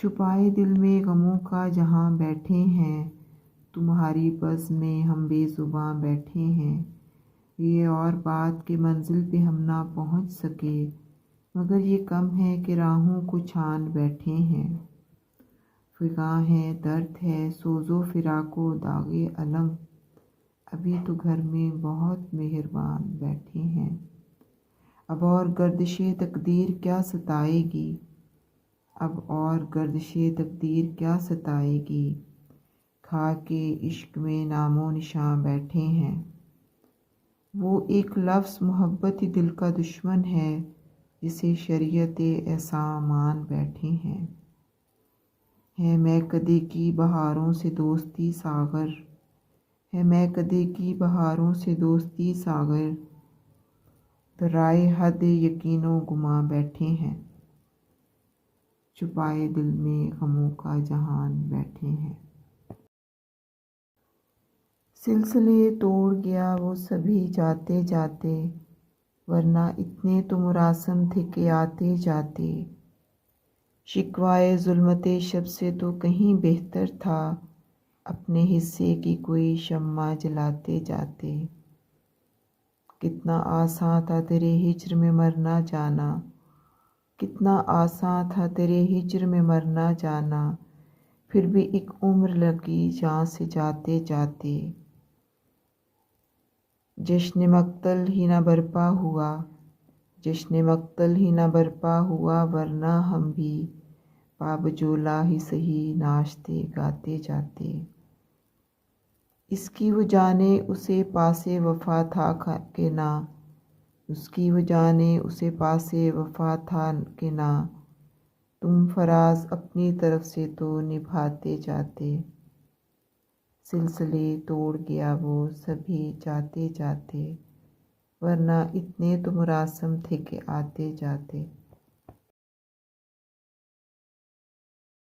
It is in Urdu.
چھپائے دل میں غموں کا جہاں بیٹھے ہیں، تمہاری بزم میں ہم بے زباں بیٹھے ہیں۔ یہ اور بات کہ منزل پہ ہم نہ پہنچ سکے، مگر یہ کم ہے کہ راہوں کو چھان بیٹھے ہیں۔ فغاں ہے، درد ہے، سوز و فراق و داغ الم، ابھی تو گھر میں بہت مہربان بیٹھے ہیں۔ اب اور گردش تقدیر کیا ستائے گی، اب اور گردش تقدیر کیا ستائے گی، کھا کے عشق میں نام و نشاں بیٹھے ہیں۔ وہ ایک لفظ محبت ہی دل کا دشمن ہے، جسے شریعت احساں مان بیٹھے ہیں۔ ہے میں کدے کی بہاروں سے دوستی ساغر، ہے میں کدے کی بہاروں سے دوستی ساغر، درائے حد یقین و گماں بیٹھے ہیں۔ چھپائے دل میں غموں کا جہان بیٹھے ہیں۔ سلسلے توڑ گیا وہ سبھی جاتے جاتے، ورنہ اتنے تو مراسم تھے کہ آتے جاتے۔ شکوائے ظلمت شب سے تو کہیں بہتر تھا، اپنے حصے کی کوئی شمع جلاتے جاتے۔ کتنا آساں تھا تیرے ہجر میں مرنا جانا، کتنا آساں تھا تیرے ہجر میں مرنا جانا، پھر بھی ایک عمر لگی جاں سے جاتے جاتے۔ جشن مقتل ہی نہ برپا ہوا، جشن مقتل ہی نہ برپا ہوا، ورنہ ہم بھی پا بجولا ہی سہی ناشتے گاتے جاتے۔ اس کی وہ جانے اسے پاس وفا تھا کہ نہ، اس کی وہ جانے اسے پاس وفا تھا کہ نہ، تم فراز اپنی طرف سے تو نبھاتے جاتے۔ سلسلے توڑ گیا وہ سبھی جاتے جاتے، ورنہ اتنے تو مراسم تھے کہ آتے جاتے۔